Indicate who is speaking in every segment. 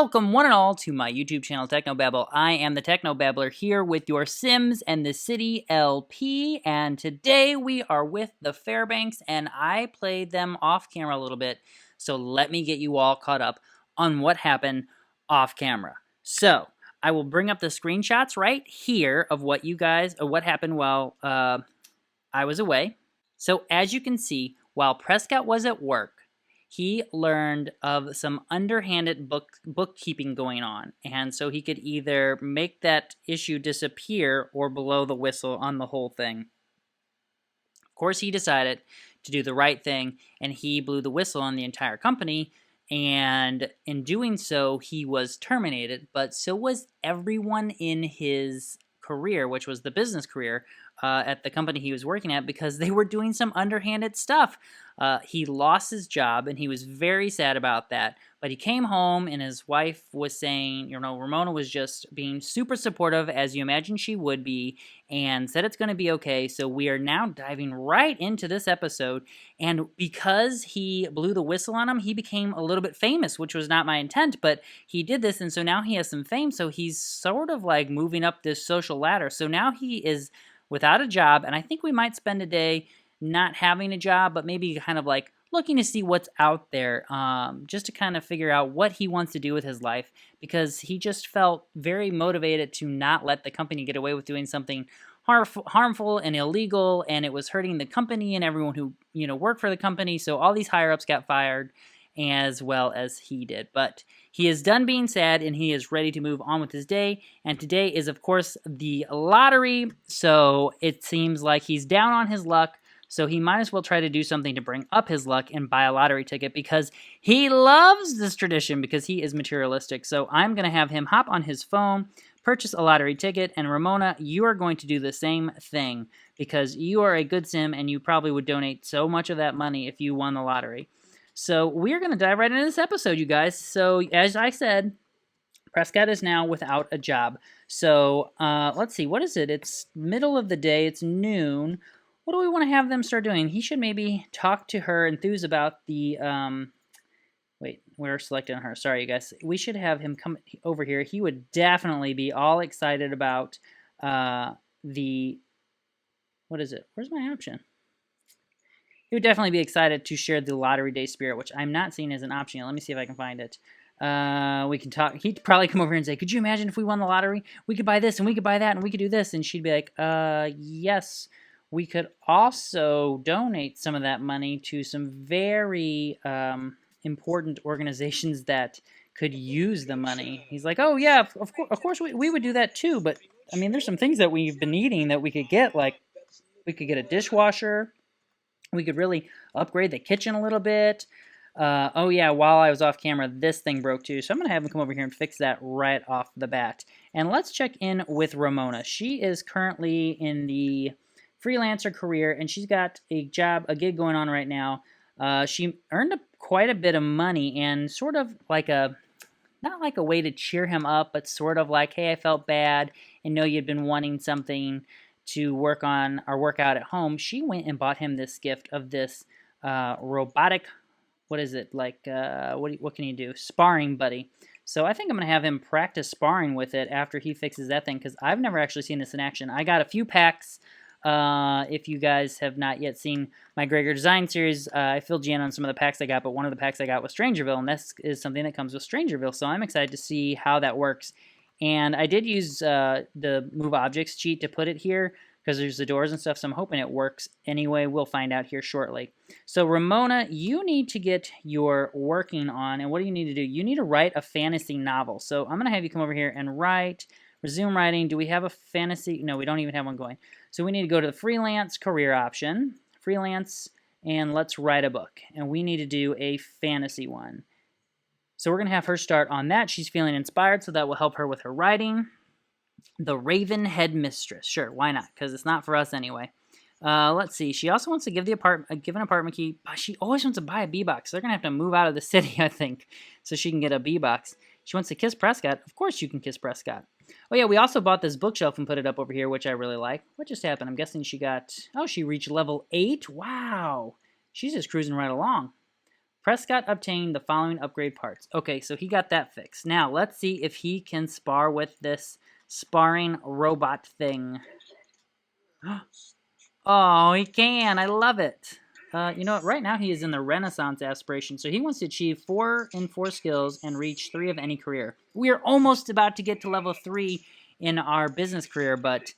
Speaker 1: Welcome one and all to my YouTube channel Technobabble. I am the Technobabbler here with your Sims and the City LP, and today we are with the Fairbanks, and I played them off camera a little bit, so let me get you all caught up on what happened off camera. So, I will bring up the screenshots right here of what happened while I was away. So as you can see, while Prescott was at work, he learned of some underhanded bookkeeping going on, and so he could either make that issue disappear or blow the whistle on the whole thing. Of course, he decided to do the right thing, and he blew the whistle on the entire company, and in doing so, he was terminated, but so was everyone in his career, which was the business career, at the company he was working at, because they were doing some underhanded stuff. He lost his job, and he was very sad about that. But he came home, and his wife was saying, Ramona was just being super supportive, as you imagine she would be, and said it's going to be okay. So we are now diving right into this episode. And because he blew the whistle on him, he became a little bit famous, which was not my intent, but he did this, and so now he has some fame. So he's sort of like moving up this social ladder. So now he is without a job, and I think we might spend a day not having a job, but maybe kind of like looking to see what's out there, just to kind of figure out what he wants to do with his life, because he just felt very motivated to not let the company get away with doing something harmful and illegal, and it was hurting the company and everyone who worked for the company. So all these higher-ups got fired, as well as he did. But he is done being sad, and he is ready to move on with his day. And today is, of course, the lottery. So it seems like he's down on his luck. So he might as well try to do something to bring up his luck and buy a lottery ticket, because he loves this tradition, because he is materialistic. So I'm going to have him hop on his phone, purchase a lottery ticket, and Ramona, you are going to do the same thing, because you are a good sim, and you probably would donate so much of that money if you won the lottery. So we're going to dive right into this episode, you guys. So as I said, Prescott is now without a job. So let's see, what is it? It's middle of the day. It's noon. What do we want to have them start doing? He should maybe talk to her, enthuse about the, wait, we're selecting her. Sorry, you guys. We should have him come over here. He would definitely be all excited about what is it? Where's my option? He would definitely be excited to share the lottery day spirit, which I'm not seeing as an option yet. Let me see if I can find it. We can talk. He'd probably come over here and say, could you imagine if we won the lottery? We could buy this, and we could buy that, and we could do this. And she'd be like, yes. We could also donate some of that money to some very important organizations that could use the money. He's like, oh, yeah, of course we would do that too. But, I mean, there's some things that we've been needing that we could get. Like, we could get a dishwasher. We could really upgrade the kitchen a little bit. Oh, yeah, while I was off camera, this thing broke too. So I'm going to have him come over here and fix that right off the bat. And let's check in with Ramona. She is currently in the freelancer career, and she's got a gig going on right now. She earned quite a bit of money, and sort of like not like a way to cheer him up, but sort of like, hey, I felt bad and know you'd been wanting something to work on or work out at home. She went and bought him this gift of this robotic, what is it, like, what can you do? Sparring buddy. So I think I'm going to have him practice sparring with it after he fixes that thing, because I've never actually seen this in action. I got a few packs. If you guys have not yet seen my Gregor Design series, I filled you in on some of the packs I got, but one of the packs I got was Strangerville, and this is something that comes with Strangerville, so I'm excited to see how that works. And I did use the Move Objects cheat to put it here, because there's the doors and stuff, so I'm hoping it works anyway. We'll find out here shortly. So Ramona, you need to get your working on, and what do you need to do? You need to write a fantasy novel. So I'm going to have you come over here and resume writing. Do we have a fantasy? No, we don't even have one going. So we need to go to the freelance career option, freelance, and let's write a book. And we need to do a fantasy one. So we're going to have her start on that. She's feeling inspired, so that will help her with her writing. The Raven Headmistress. Sure, why not? Because it's not for us anyway. Let's see. She also wants to give an apartment key. But she always wants to buy a B-box. They're going to have to move out of the city, I think, so she can get a B-box. She wants to kiss Prescott. Of course you can kiss Prescott. Oh, yeah, we also bought this bookshelf and put it up over here, which I really like. What just happened? I'm guessing she reached level 8? Wow. She's just cruising right along. Prescott obtained the following upgrade parts. Okay, so he got that fixed. Now, let's see if he can spar with this sparring robot thing. Oh, he can. I love it. You know what? Right now he is in the Renaissance aspiration, so he wants to achieve 4 in 4 skills and reach 3 of any career. We are almost about to get to level 3 in our business career, but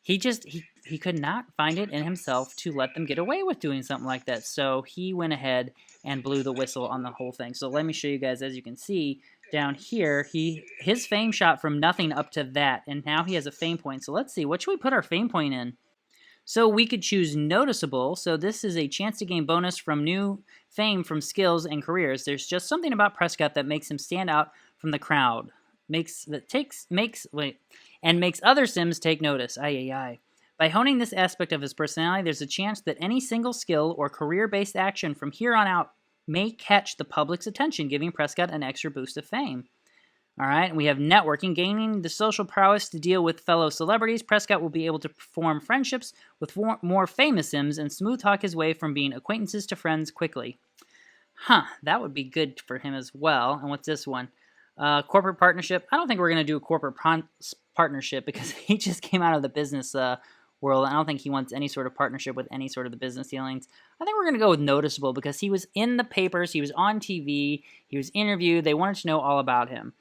Speaker 1: he could not find it in himself to let them get away with doing something like that. So he went ahead and blew the whistle on the whole thing. So let me show you guys. As you can see down here, his fame shot from nothing up to that, and now he has a fame point. So let's see, what should we put our fame point in? So we could choose noticeable. So this is a chance to gain bonus from new fame from skills and careers. There's just something about Prescott that makes him stand out from the crowd. Makes other Sims take notice. By honing this aspect of his personality, there's a chance that any single skill or career-based action from here on out may catch the public's attention, giving Prescott an extra boost of fame. All right, we have networking. Gaining the social prowess to deal with fellow celebrities, Prescott will be able to form friendships with more famous Sims and smooth talk his way from being acquaintances to friends quickly. That would be good for him as well. And what's this one? Corporate partnership. I don't think we're going to do a corporate partnership because he just came out of the business world. I don't think he wants any sort of partnership with any sort of the business dealings. I think we're going to go with noticeable because he was in the papers, he was on TV, he was interviewed, they wanted to know all about him.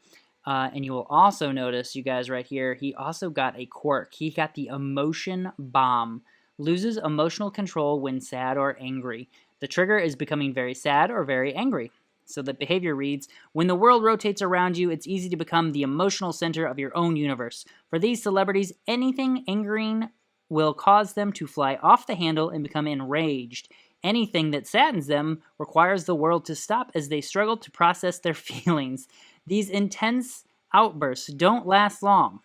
Speaker 1: And you will also notice, you guys right here, he also got a quirk. He got the emotion bomb. Loses emotional control when sad or angry. The trigger is becoming very sad or very angry. So the behavior reads, when the world rotates around you, it's easy to become the emotional center of your own universe. For these celebrities, anything angering will cause them to fly off the handle and become enraged. Anything that saddens them requires the world to stop as they struggle to process their feelings. These intense outbursts don't last long.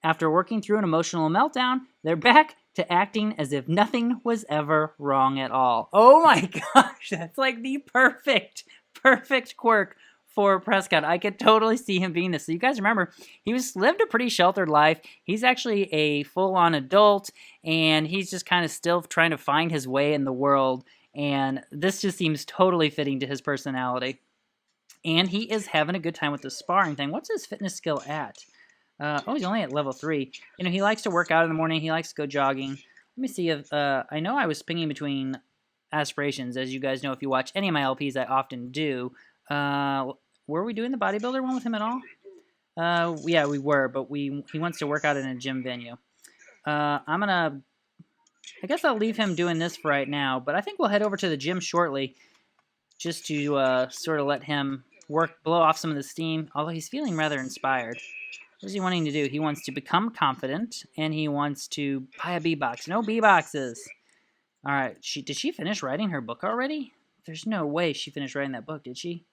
Speaker 1: After working through an emotional meltdown, they're back to acting as if nothing was ever wrong at all. Oh my gosh, that's like the perfect quirk for Prescott. I could totally see him being this. So you guys remember, he lived a pretty sheltered life. He's actually a full-on adult, and he's just kind of still trying to find his way in the world, and this just seems totally fitting to his personality. And he is having a good time with the sparring thing. What's his fitness skill at? He's only at level 3. You know, he likes to work out in the morning. He likes to go jogging. Let me see if... I know I was pinging between aspirations. As you guys know, if you watch any of my LPs, I often do. Were we doing the bodybuilder one with him at all? Yeah, we were, but he wants to work out in a gym venue. I guess I'll leave him doing this for right now, but I think we'll head over to the gym shortly just to sort of let him blow off some of the steam, although he's feeling rather inspired. What is he wanting to do? He wants to become confident, and he wants to buy a B-box. No B-boxes! Alright, did she finish writing her book already? There's no way she finished writing that book, did she?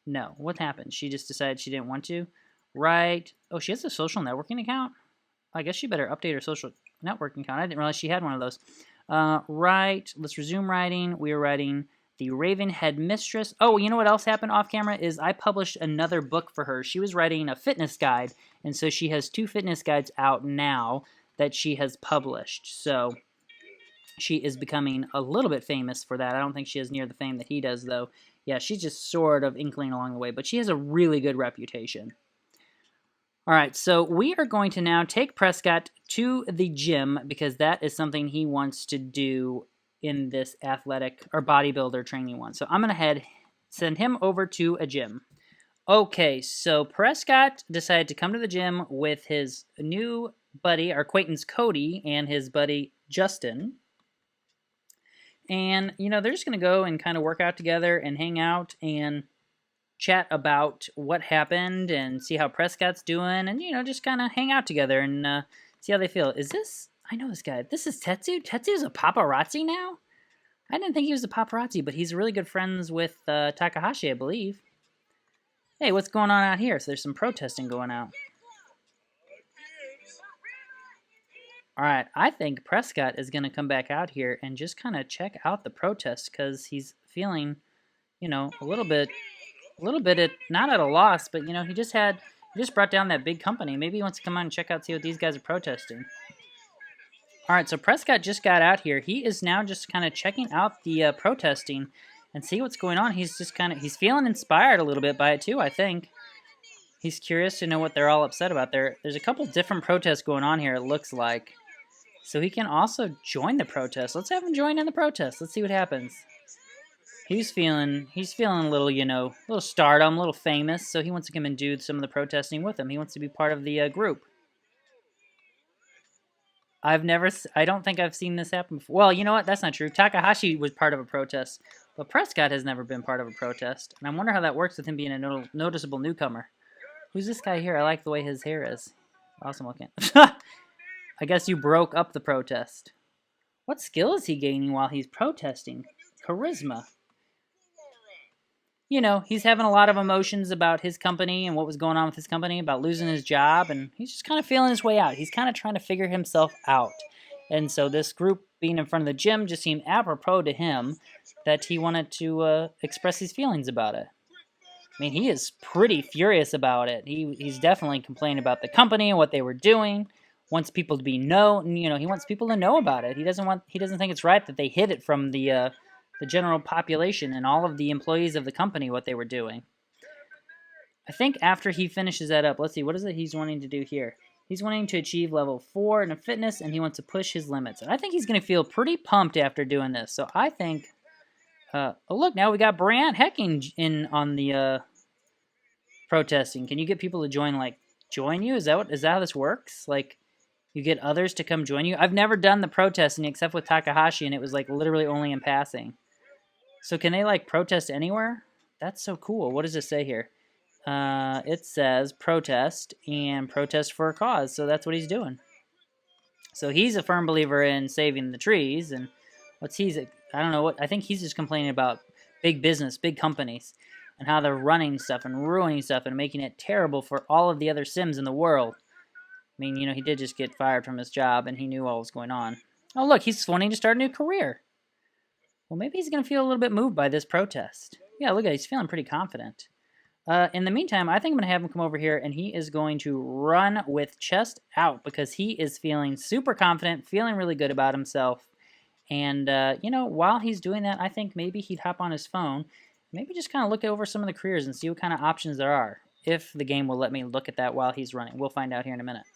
Speaker 1: No. What happened? She just decided she didn't want to? Right. Oh, she has a social networking account? I guess she better update her social networking account. I didn't realize she had one of those. Right. Let's resume writing. We are writing The Ravenhead Mistress. Oh, you know what else happened off camera is I published another book for her. She was writing a fitness guide, and so she has 2 fitness guides out now that she has published. So she is becoming a little bit famous for that. I don't think she has near the fame that he does, though. Yeah, she's just sort of inkling along the way, but she has a really good reputation. All right, so we are going to now take Prescott to the gym because that is something he wants to do in this athletic or bodybuilder training one. So I'm going to send him over to a gym. Okay, so Prescott decided to come to the gym with his new buddy, our acquaintance Cody, and his buddy Justin. And, you know, they're just going to go and kind of work out together and hang out and chat about what happened and see how Prescott's doing and, you know, just kind of hang out together and see how they feel. Is this... I know this guy. This is Tetsu? Tetsu's a paparazzi now? I didn't think he was a paparazzi, but he's really good friends with Takahashi, I believe. Hey, what's going on out here? So there's some protesting going out. Alright, I think Prescott is going to come back out here and just kind of check out the protest because he's feeling, you know, a little bit not at a loss, but, you know, he just brought down that big company. Maybe he wants to come out and check out, see what these guys are protesting. Alright, so Prescott just got out here. He is now just kind of checking out the protesting. and see what's going on. He's just he's feeling inspired a little bit by it too, I think. He's curious to know what they're all upset about. There's a couple different protests going on here, it looks like. So he can also join the protest. Let's have him join in the protest. Let's see what happens. He's feeling a little, little stardom, a little famous, so he wants to come and do some of the protesting with him. He wants to be part of the group. I don't think I've seen this happen before. Well, you know what? That's not true. Takahashi was part of a protest, but Prescott has never been part of a protest. And I wonder how that works with him being a noticeable newcomer. Who's this guy here? I like the way his hair is. Awesome looking. I guess you broke up the protest. What skill is he gaining while he's protesting? Charisma. He's having a lot of emotions about his company and what was going on with his company, about losing his job, and he's just kind of feeling his way out. He's kind of trying to figure himself out. And so this group being in front of the gym just seemed apropos to him that he wanted to express his feelings about it. I mean, he is pretty furious about it. He's definitely complaining about the company and what they were doing. Wants people to be he wants people to know about it. He doesn't think it's right that they hid it from the general population and all of the employees of the company what they were doing. I think after he finishes that up, let's see, what is it he's wanting to do here? He's wanting to achieve level 4 in fitness, and he wants to push his limits. And I think he's going to feel pretty pumped after doing this. So I think, oh look, now we got Brant Hecking in on the protesting. Can you get people to join you? Is that how this works? Like, you get others to come join you? I've never done the protesting except with Takahashi, and it was literally only in passing. So can they protest anywhere? That's so cool. What does it say here? It says protest and protest for a cause. So that's what he's doing. So he's a firm believer in saving the trees. And I don't know what, I think he's just complaining about big business, big companies, and how they're running stuff and ruining stuff and making it terrible for all of the other Sims in the world. I mean, he did just get fired from his job and he knew what was going on. Oh, look, he's wanting to start a new career. Well, maybe he's going to feel a little bit moved by this protest. Yeah, look at it. He's feeling pretty confident. In the meantime, I think I'm going to have him come over here, and he is going to run with chest out because he is feeling super confident, feeling really good about himself. And, while he's doing that, I think maybe he'd hop on his phone, maybe just kind of look over some of the careers and see what kind of options there are, if the game will let me look at that while he's running. We'll find out here in a minute.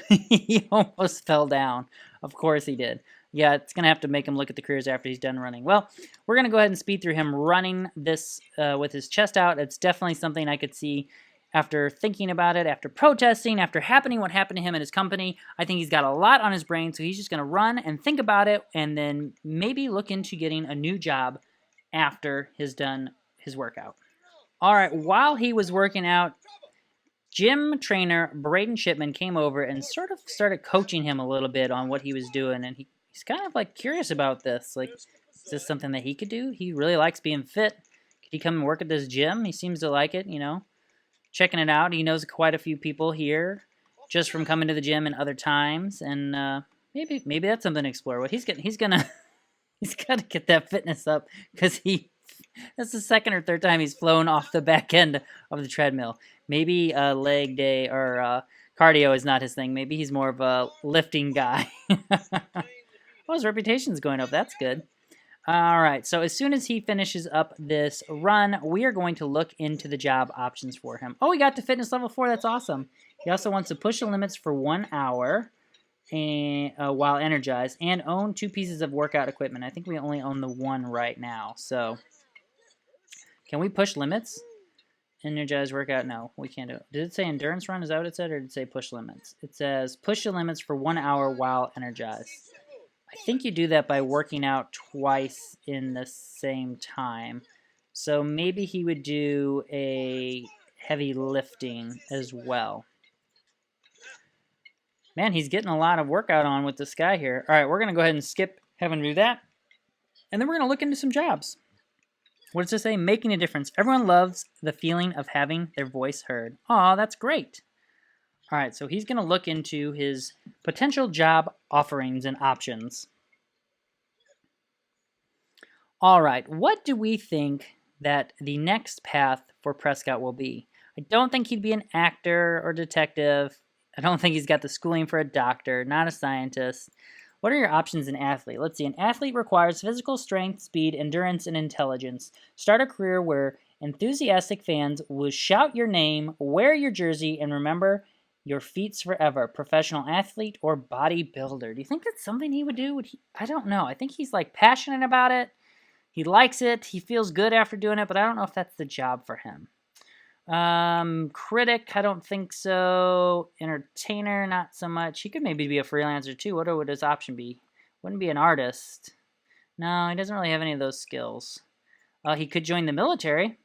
Speaker 1: He almost fell down. Of course he did. Yeah, it's going to have to make him look at the careers after he's done running. Well, we're going to go ahead and speed through him running this with his chest out. It's definitely something I could see after thinking about it, after protesting, after what happened to him at his company. I think he's got a lot on his brain, so he's just going to run and think about it and then maybe look into getting a new job after he's done his workout. All right, while he was working out, gym trainer Braden Shipman came over and sort of started coaching him a little bit on what he was doing, and he's kind of curious about this. Is this something that he could do? He really likes being fit. Could he come and work at this gym? He seems to like it, checking it out. He knows quite a few people here just from coming to the gym in other times, and maybe that's something to explore. What he's got to get that fitness up because that's the second or third time he's flown off the back end of the treadmill. Maybe leg day or cardio is not his thing. Maybe he's more of a lifting guy. Oh, his reputation's going up. That's good. All right, so as soon as he finishes up this run, we are going to look into the job options for him. Oh, he got to fitness level 4. That's awesome. He also wants to push the limits for 1 hour and, while energized and own 2 pieces of workout equipment. I think we only own the 1 right now, so can we push limits? Energized workout? No, we can't do it. Did it say endurance run? Is that what it said, or did it say push limits? It says push the limits for 1 hour while energized. I think you do that by working out twice in the same time. So maybe he would do a heavy lifting as well. Man, he's getting a lot of workout on with this guy here. All right, we're going to go ahead and skip having to do that. And then we're going to look into some jobs. What does it say? Making a difference. Everyone loves the feeling of having their voice heard. Aw, that's great. All right, so he's going to look into his potential job offerings and options. All right, what do we think that the next path for Prescott will be? I don't think he'd be an actor or detective. I don't think he's got the schooling for a doctor, not a scientist. What are your options in athlete? Let's see. An athlete requires physical strength, speed, endurance, and intelligence. Start a career where enthusiastic fans will shout your name, wear your jersey, and remember your feats forever. Professional athlete or bodybuilder. Do you think that's something he would do? I don't know. I think he's like passionate about it. He likes it. He feels good after doing it, but I don't know if that's the job for him. Critic, I don't think so. Entertainer, not so much. He could maybe be a freelancer too. What would his option be? Wouldn't be an artist. No, he doesn't really have any of those skills. He could join the military.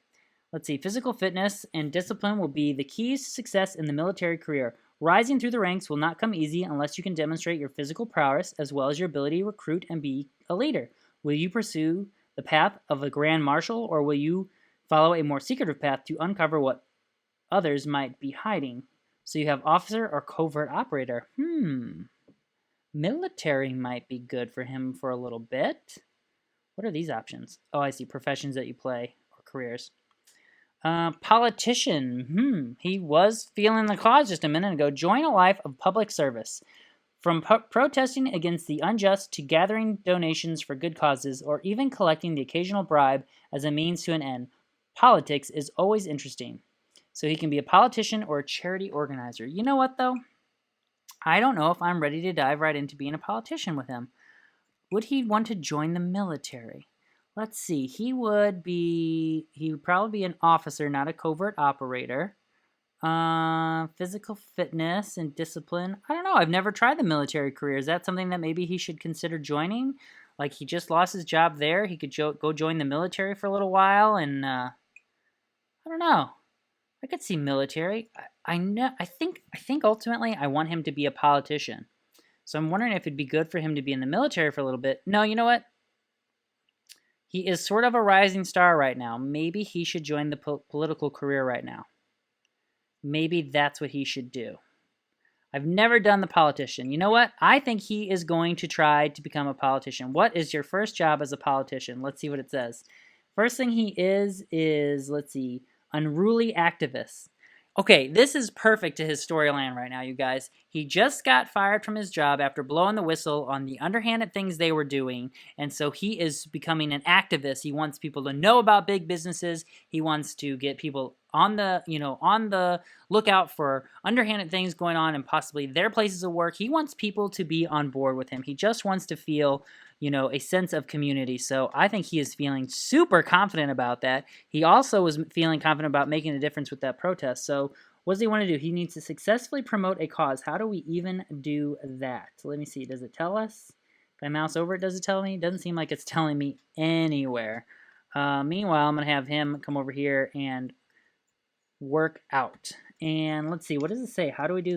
Speaker 1: Let's see. Physical fitness and discipline will be the keys to success in the military career. Rising through the ranks will not come easy unless you can demonstrate your physical prowess as well as your ability to recruit and be a leader. Will you pursue the path of a grand marshal, or will you follow a more secretive path to uncover what others might be hiding? So you have officer or covert operator. Military might be good for him for a little bit. What are these options? Oh, I see. Professions that you play or careers. Politician. He was feeling the cause just a minute ago. Join a life of public service. From protesting against the unjust to gathering donations for good causes or even collecting the occasional bribe as a means to an end, politics is always interesting. So he can be a politician or a charity organizer. You know what, though? I don't know if I'm ready to dive right into being a politician with him. Would he want to join the military? Let's see. He would probably be an officer, not a covert operator. Physical fitness and discipline. I don't know. I've never tried the military career. Is that something that maybe he should consider joining? Like, he just lost his job there. He could go join the military for a little while, and I don't know. I could see military. I think ultimately I want him to be a politician. So I'm wondering if it'd be good for him to be in the military for a little bit. No, you know what? He is sort of a rising star right now. Maybe he should join the political career right now. Maybe that's what he should do. I've never done the politician. You know what? I think he is going to try to become a politician. What is your first job as a politician? Let's see what it says. First thing he is, let's see, unruly activist. Okay, this is perfect to his storyline right now, you guys. He just got fired from his job after blowing the whistle on the underhanded things they were doing, and so he is becoming an activist. He wants people to know about big businesses. He wants to get people on the lookout for underhanded things going on and possibly their places of work. He wants people to be on board with him. He just wants to feel, a sense of community. So I think he is feeling super confident about that. He also was feeling confident about making a difference with that protest. So what does he want to do? He needs to successfully promote a cause. How do we even do that? Let me see. Does it tell us? If I mouse over it, does it tell me? It doesn't seem like it's telling me anywhere. Meanwhile, I'm going to have him come over here and work out. And let's see. What does it say? How do we do